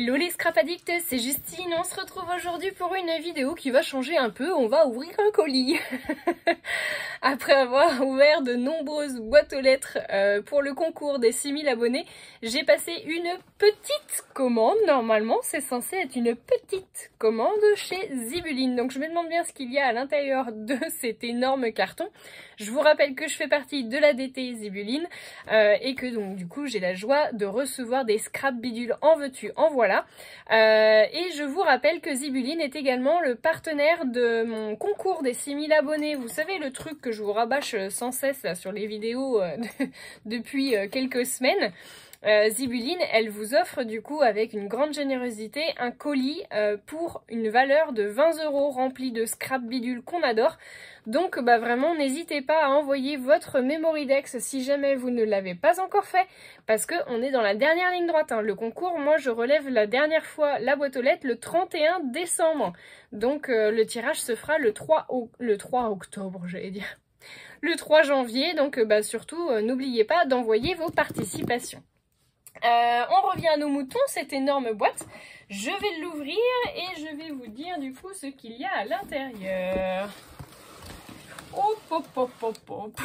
Hello les scrap addicts, c'est Justine, on se retrouve aujourd'hui pour une vidéo qui va changer un peu, on va ouvrir un colis. Après avoir ouvert de nombreuses boîtes aux lettres pour le concours des 6000 abonnés, j'ai passé une petite commande, normalement c'est censé être une petite commande chez Zibuline. Donc je me demande bien ce qu'il y a à l'intérieur de cet énorme carton. Je vous rappelle que je fais partie de la DT Zibuline et que donc du coup j'ai la joie de recevoir des scrap bidules en veux-tu, en voilà. Et je vous rappelle que Zibuline est également le partenaire de mon concours des 6000 abonnés. Vous savez, le truc que je vous rabâche sans cesse là, sur les vidéos depuis quelques semaines. Zibuline, elle vous offre du coup avec une grande générosité un colis pour une valeur de 20 € rempli de scrap bidule qu'on adore. Donc bah vraiment n'hésitez pas à envoyer votre Memoridex si jamais vous ne l'avez pas encore fait, parce qu'on est dans la dernière ligne droite. Hein. Le concours, moi je relève la dernière fois la boîte aux lettres le 31 décembre. Donc le tirage se fera le 3 octobre, j'allais dire. Le 3 janvier, donc bah surtout n'oubliez pas d'envoyer vos participations. On revient à nos moutons, cette énorme boîte. Je vais l'ouvrir et je vais vous dire du coup ce qu'il y a à l'intérieur. Hop, hop, hop, hop, hop.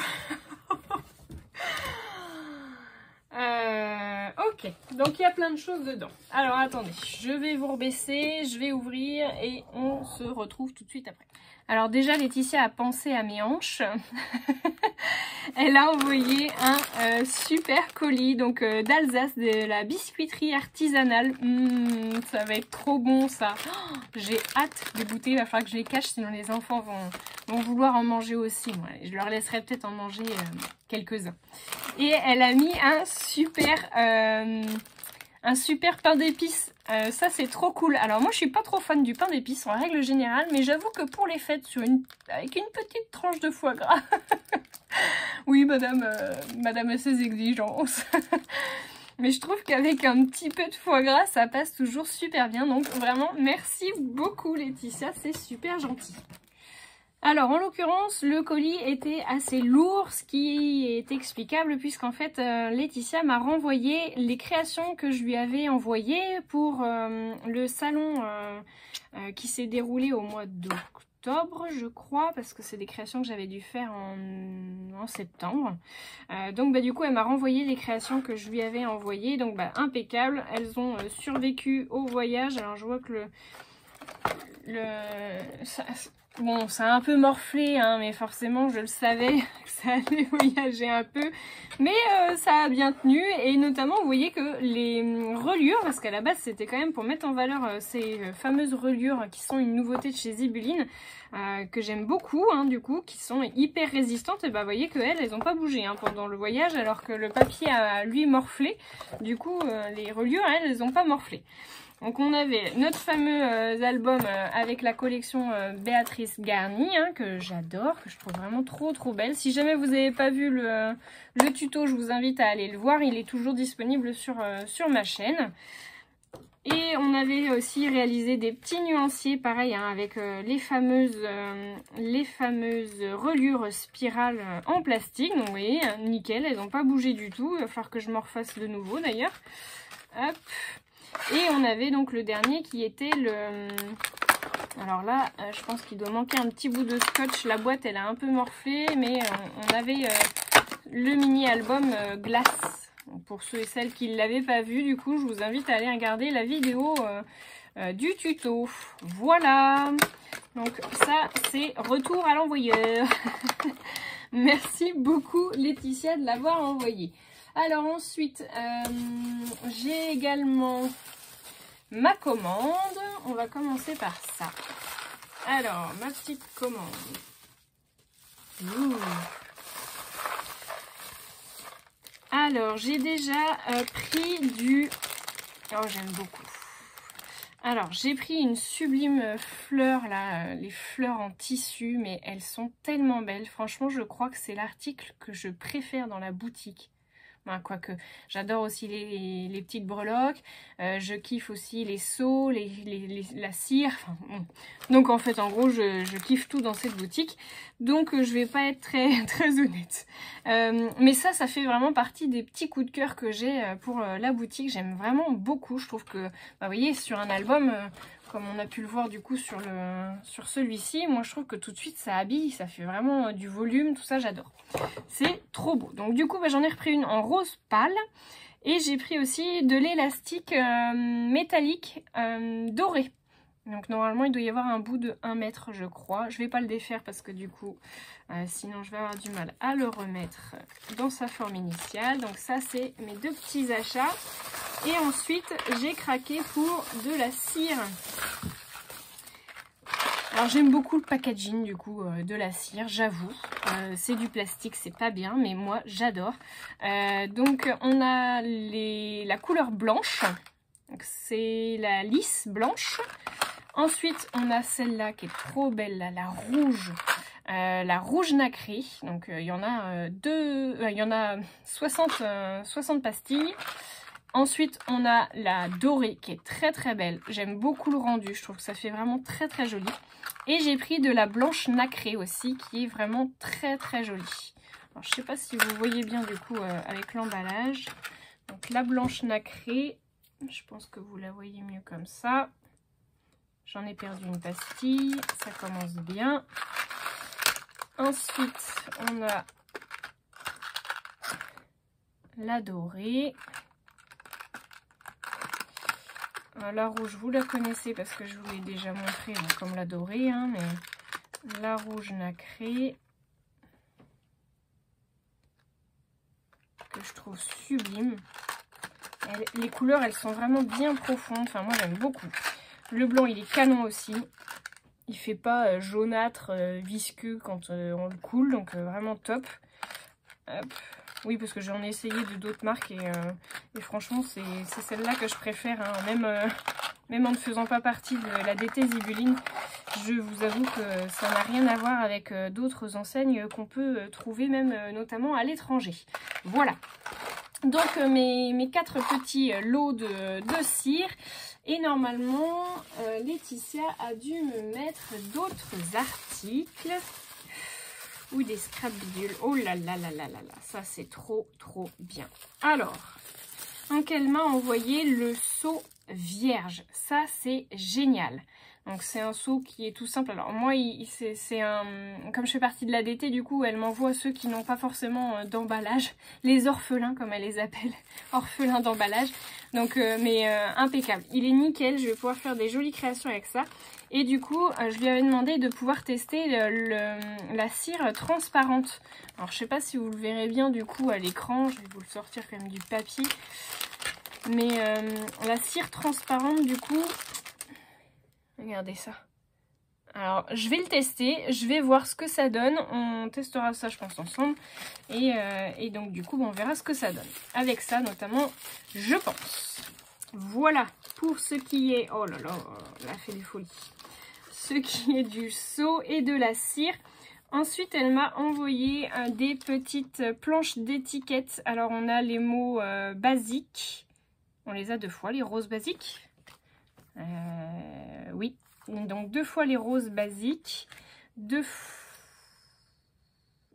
Ok, donc il y a plein de choses dedans. Alors attendez, je vais vous rebaisser, je vais ouvrir et on se retrouve tout de suite après. Alors déjà Laetitia a pensé à mes hanches. Elle a envoyé un super colis donc d'Alsace, de la biscuiterie artisanale. Ça va être trop bon ça. Oh, j'ai hâte de goûter, il va falloir que je les cache sinon les enfants vont vouloir en manger aussi. Ouais, je leur laisserai peut-être en manger quelques-uns. Et elle a mis un super pain d'épices. Ça c'est trop cool. Alors moi je suis pas trop fan du pain d'épices en règle générale, mais j'avoue que pour les fêtes avec une petite tranche de foie gras. Oui madame a ses exigences. Mais je trouve qu'avec un petit peu de foie gras ça passe toujours super bien. Donc vraiment merci beaucoup Laetitia, c'est super gentil. Alors en l'occurrence le colis était assez lourd, ce qui est explicable puisqu'en fait Laetitia m'a renvoyé les créations que je lui avais envoyées pour le salon qui s'est déroulé au mois d'octobre je crois, parce que c'est des créations que j'avais dû faire en septembre. Donc bah du coup elle m'a renvoyé les créations que je lui avais envoyées, donc bah impeccable, elles ont survécu au voyage. Alors je vois que bon, ça a un peu morflé, hein, mais forcément, je le savais que ça allait voyager un peu. Mais ça a bien tenu, et notamment, vous voyez que les reliures, parce qu'à la base, c'était quand même pour mettre en valeur ces fameuses reliures qui sont une nouveauté de chez Zibuline, que j'aime beaucoup, hein, du coup, qui sont hyper résistantes. Et bah, vous voyez qu'elles, elles n'ont pas bougé hein, pendant le voyage, alors que le papier a, lui, morflé. Du coup, les reliures, elles n'ont pas morflé. Donc on avait notre fameux album avec la collection Béatrice Garni, hein, que j'adore, que je trouve vraiment trop belle. Si jamais vous n'avez pas vu le tuto, je vous invite à aller le voir, il est toujours disponible sur ma chaîne. Et on avait aussi réalisé des petits nuanciers, pareil, hein, avec les fameuses reliures spirales en plastique. Donc vous voyez, nickel, elles n'ont pas bougé du tout, il va falloir que je m'en refasse de nouveau d'ailleurs. Hop. Et on avait donc le dernier qui était le... Alors là, je pense qu'il doit manquer un petit bout de scotch. La boîte, elle a un peu morflé, mais on avait le mini-album Glace. Pour ceux et celles qui ne l'avaient pas vu, du coup, je vous invite à aller regarder la vidéo du tuto. Voilà. Donc ça, c'est retour à l'envoyeur. Merci beaucoup Laetitia de l'avoir envoyé. Alors ensuite, j'ai également ma commande. On va commencer par ça. Alors, ma petite commande. Ouh. Alors, j'ai déjà pris du... Oh, j'aime beaucoup. Alors, j'ai pris une sublime fleur, là, les fleurs en tissu, mais elles sont tellement belles. Franchement, je crois que c'est l'article que je préfère dans la boutique. Enfin, quoique, j'adore aussi les petites breloques. Je kiffe aussi les seaux, la cire. Enfin, bon. Donc en fait, en gros, je kiffe tout dans cette boutique. Donc je vais pas être très, très honnête. Mais ça fait vraiment partie des petits coups de cœur que j'ai pour la boutique. J'aime vraiment beaucoup. Je trouve que, bah, vous voyez, sur un album... comme on a pu le voir du coup sur celui-ci, moi je trouve que tout de suite ça habille, ça fait vraiment du volume, tout ça j'adore. C'est trop beau. Donc du coup bah, j'en ai repris une en rose pâle et j'ai pris aussi de l'élastique métallique doré. Donc normalement il doit y avoir un bout de 1 mètre je crois. Je vais pas le défaire parce que du coup sinon je vais avoir du mal à le remettre dans sa forme initiale. Donc ça c'est mes 2 petits achats. Et ensuite, j'ai craqué pour de la cire. Alors j'aime beaucoup le packaging du coup de la cire, j'avoue. C'est du plastique, c'est pas bien, mais moi j'adore. Donc on a la couleur blanche. C'est la lisse blanche. Ensuite, on a celle-là qui est trop belle, là, la rouge nacrée. Donc il y en a il y en a 60 pastilles. Ensuite, on a la dorée qui est très très belle. J'aime beaucoup le rendu, je trouve que ça fait vraiment très très joli. Et j'ai pris de la blanche nacrée aussi qui est vraiment très très jolie. Alors, je ne sais pas si vous voyez bien du coup avec l'emballage. Donc la blanche nacrée, je pense que vous la voyez mieux comme ça. J'en ai perdu une pastille, ça commence bien. Ensuite, on a la dorée. La rouge, vous la connaissez parce que je vous l'ai déjà montré, donc comme la dorée, hein, mais la rouge nacrée, que je trouve sublime. Les couleurs, elles sont vraiment bien profondes, enfin moi j'aime beaucoup. Le blanc, il est canon aussi. Il fait pas jaunâtre, visqueux quand on le coule, donc vraiment top. Hop. Oui, parce que j'en ai essayé de d'autres marques et franchement, c'est celle-là que je préfère. Hein. Même en ne faisant pas partie de la DT Zibuline, je vous avoue que ça n'a rien à voir avec d'autres enseignes qu'on peut trouver même notamment à l'étranger. Voilà. Donc mes 4 petits lots de cire. Et normalement, Laetitia a dû me mettre d'autres articles. Ou des scrap bidules. Oh là là là là là là. Ça, c'est trop, trop bien. Alors, donc elle m'a envoyé le seau vierge. Ça, c'est génial. Donc, c'est un seau qui est tout simple. Alors, moi, c'est un... Comme je fais partie de la DT, du coup, elle m'envoie ceux qui n'ont pas forcément d'emballage. Les orphelins, comme elle les appelle. Orphelins d'emballage. Donc, mais impeccable. Il est nickel. Je vais pouvoir faire des jolies créations avec ça. Et du coup, je lui avais demandé de pouvoir tester la cire transparente. Alors, je sais pas si vous le verrez bien du coup à l'écran. Je vais vous le sortir quand même du papier. Mais la cire transparente du coup... Regardez ça. Alors, je vais le tester. Je vais voir ce que ça donne. On testera ça, je pense, ensemble. Et donc, du coup, on verra ce que ça donne. Avec ça, notamment, je pense. Voilà pour ce qui est... Oh là là, elle a fait des folies. Ce qui est du seau et de la cire. Ensuite, elle m'a envoyé des petites planches d'étiquettes. Alors, on a les mots basiques. On les a 2 fois, les roses basiques. Oui, donc 2 fois les roses basiques.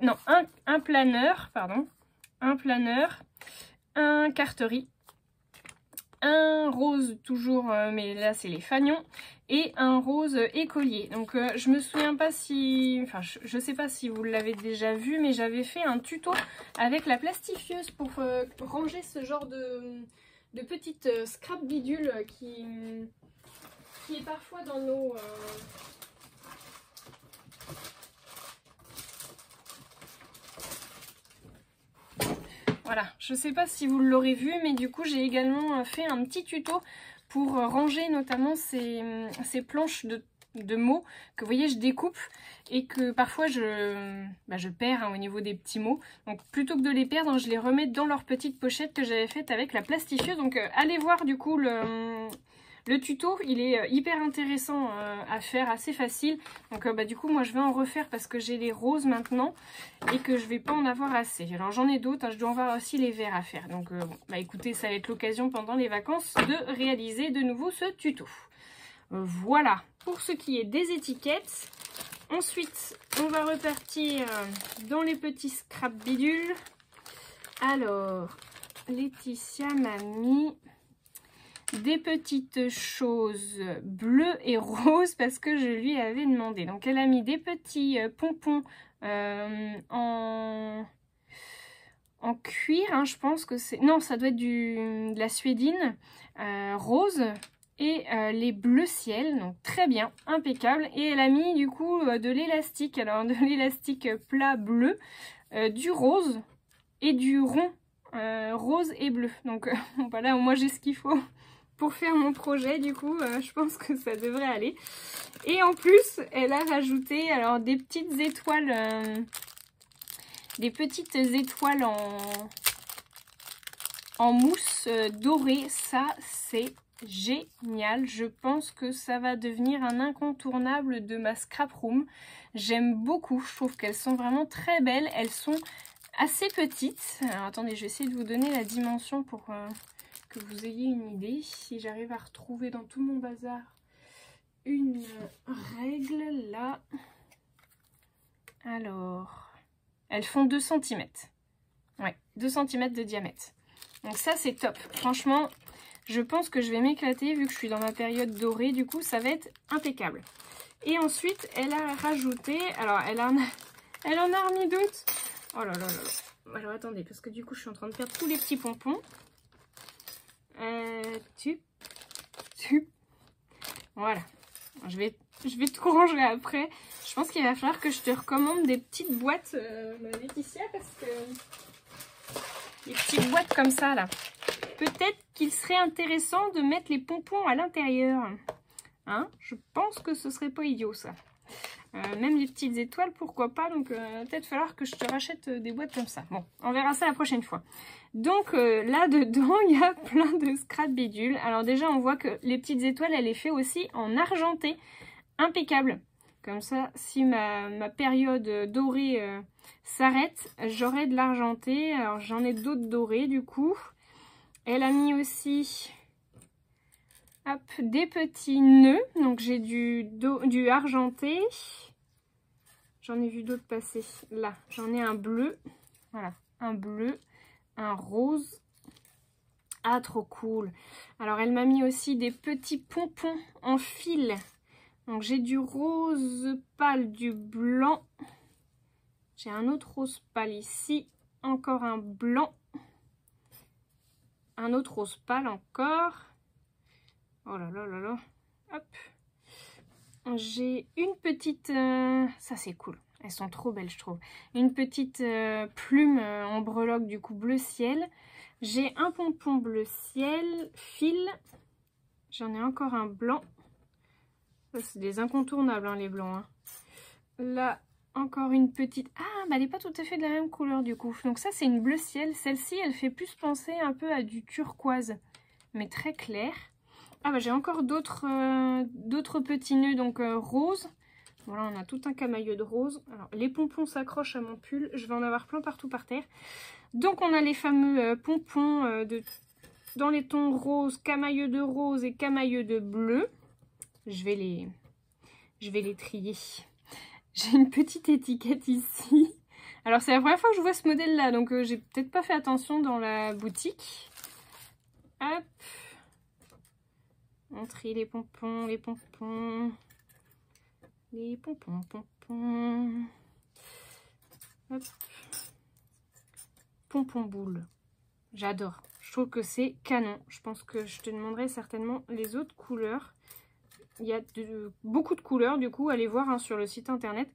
Non, un planeur, pardon. Un planeur. Un carterie. Un rose toujours, mais là c'est les fanions, et un rose écolier. Donc je me souviens pas si, enfin je sais pas si vous l'avez déjà vu, mais j'avais fait un tuto avec la plastifieuse pour ranger ce genre de petites scrap bidules qui est parfois dans nos... Voilà, je sais pas si vous l'aurez vu, mais du coup j'ai également fait un petit tuto pour ranger notamment ces planches de mots que vous voyez je découpe et que parfois je perds hein, au niveau des petits mots. Donc plutôt que de les perdre, je les remets dans leur petite pochette que j'avais faite avec la plastifieuse. Donc allez voir du coup le Le tuto, il est hyper intéressant à faire, assez facile. Donc du coup, moi je vais en refaire parce que j'ai les roses maintenant et que je vais pas en avoir assez. Alors j'en ai d'autres, hein, je dois en avoir aussi les verts à faire. Donc bon, écoutez, ça va être l'occasion pendant les vacances de réaliser de nouveau ce tuto. Voilà, pour ce qui est des étiquettes. Ensuite, on va repartir dans les petits scrap bidules. Alors, Laetitia m'a mis des petites choses bleues et roses parce que je lui avais demandé. Donc, elle a mis des petits pompons en cuir, hein, je pense que c'est... Non, ça doit être de la suédine rose. Et les bleus ciel, donc très bien, impeccable. Et elle a mis du coup de l'élastique, alors de l'élastique plat bleu, du rose et du rond rose et bleu. Donc voilà, moi j'ai ce qu'il faut pour faire mon projet, du coup je pense que ça devrait aller. Et en plus, elle a rajouté alors des petites étoiles en mousse dorée. Ça c'est génial, je pense que ça va devenir un incontournable de ma scrap room. J'aime beaucoup, je trouve qu'elles sont vraiment très belles, elles sont assez petites. Alors attendez, je vais essayer de vous donner la dimension pour que vous ayez une idée. Si j'arrive à retrouver dans tout mon bazar une règle là. Alors, elles font 2 cm. Ouais, 2 cm de diamètre. Donc ça c'est top, franchement. Je pense que je vais m'éclater vu que je suis dans ma période dorée. Du coup, ça va être impeccable. Et ensuite, elle a rajouté... Alors, elle en a remis d'autres. Oh là là là là. Alors, attendez, parce que du coup, je suis en train de perdre tous les petits pompons. Voilà. Je vais tout ranger après. Je pense qu'il va falloir que je te recommande des petites boîtes, Laetitia, parce que... des petites boîtes comme ça, là. Peut-être qu'il serait intéressant de mettre les pompons à l'intérieur. Hein, je pense que ce serait pas idiot, ça. Même les petites étoiles, pourquoi pas. Donc, peut-être falloir que je te rachète des boîtes comme ça. Bon, on verra ça la prochaine fois. Donc, là-dedans, il y a plein de scrap bidules. Alors déjà, on voit que les petites étoiles, elle est fait aussi en argenté. Impeccable. Comme ça, si ma période dorée s'arrête, j'aurai de l'argenté. Alors, j'en ai d'autres dorés, du coup. Elle a mis aussi hop, des petits nœuds. Donc j'ai du argenté. J'en ai vu d'autres passer. Là, j'en ai un bleu. Voilà, un bleu, un rose. Ah, trop cool. Alors elle m'a mis aussi des petits pompons en fil. Donc j'ai du rose pâle, du blanc. J'ai un autre rose pâle ici. Encore un blanc. Un autre rose pâle encore. Oh là là là là. Hop. J'ai une petite... ça c'est cool. Elles sont trop belles je trouve. Une petite plume en breloque du coup bleu ciel. J'ai un pompon bleu ciel. Fil. J'en ai encore un blanc. C'est des incontournables hein, les blancs. Hein. Là encore une petite... Ah bah elle n'est pas tout à fait de la même couleur du coup. Donc ça c'est une bleu ciel. Celle-ci elle fait plus penser un peu à du turquoise. Mais très clair. Ah bah j'ai encore d'autres petits nœuds donc roses. Voilà, on a tout un camailleux de rose. Alors les pompons s'accrochent à mon pull. Je vais en avoir plein partout par terre. Donc on a les fameux pompons dans les tons roses, camailleux de rose et camailleux de bleu. Je vais les trier. J'ai une petite étiquette ici. Alors c'est la première fois que je vois ce modèle là, donc j'ai peut-être pas fait attention dans la boutique. Hop. On trie les pompons, les pompons. Les pompons, pompons. Hop. Pompon boule. J'adore. Je trouve que c'est canon. Je pense que je te demanderai certainement les autres couleurs. Il y a beaucoup de couleurs, du coup, allez voir hein, sur le site internet.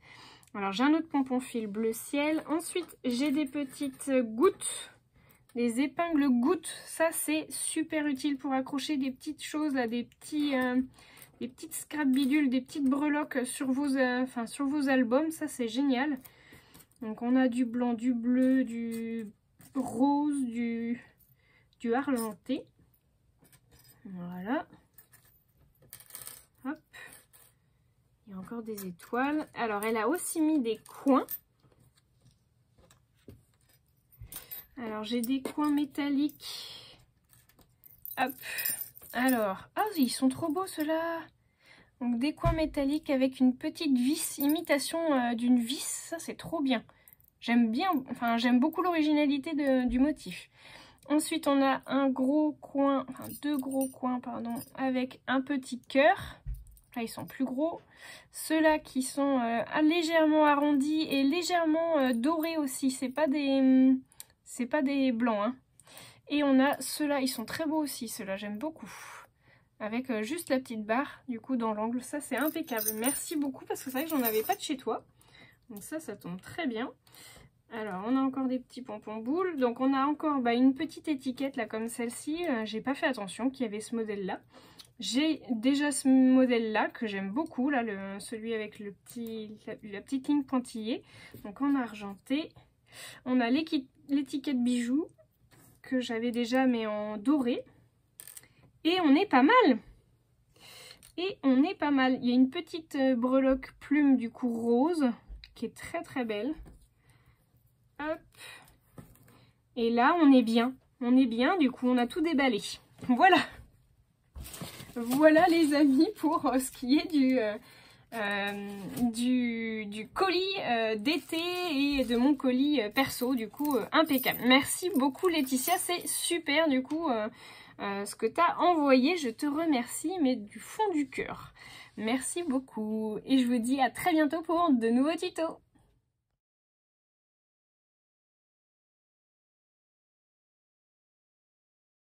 Alors, j'ai un autre pompon fil bleu ciel. Ensuite, j'ai des petites gouttes, des épingles gouttes. Ça, c'est super utile pour accrocher des petites choses, là, des petites scrap bidules, des petites breloques sur vos albums. Ça, c'est génial. Donc, on a du blanc, du bleu, du rose, du argenté. Voilà. Il y a encore des étoiles. Alors, elle a aussi mis des coins. Alors, j'ai des coins métalliques. Hop. Alors, ah oui, ils sont trop beaux ceux-là. Donc, des coins métalliques avec une petite vis, imitation d'une vis. Ça, c'est trop bien. J'aime bien, enfin, j'aime beaucoup l'originalité du motif. Ensuite, on a un gros coin, enfin, deux gros coins, pardon, avec un petit cœur. Là, ils sont plus gros. Ceux-là qui sont légèrement arrondis et légèrement dorés aussi. C'est pas des blancs, hein. Et on a ceux-là, ils sont très beaux aussi. Ceux-là, j'aime beaucoup. Avec juste la petite barre, du coup, dans l'angle. Ça, c'est impeccable. Merci beaucoup, parce que c'est vrai que j'en avais pas de chez toi. Donc ça tombe très bien. Alors, on a encore des petits pompons boules. Donc, on a encore une petite étiquette, là, comme celle-ci. J'ai pas fait attention qu'il y avait ce modèle-là. J'ai déjà ce modèle-là, que j'aime beaucoup, là, celui avec la petite ligne pointillée. Donc, en argenté. On a l'étiquette bijoux, que j'avais déjà, mais en doré. Et on est pas mal. Il y a une petite breloque plume, du coup, rose, qui est très très belle. Hop. Et là, on est bien. On est bien, du coup, on a tout déballé. Voilà. Voilà, les amis, pour ce qui est du colis d'été et de mon colis perso, du coup, impeccable. Merci beaucoup, Laetitia. C'est super, du coup, ce que tu as envoyé. Je te remercie, mais du fond du cœur. Merci beaucoup. Et je vous dis à très bientôt pour de nouveaux tutos.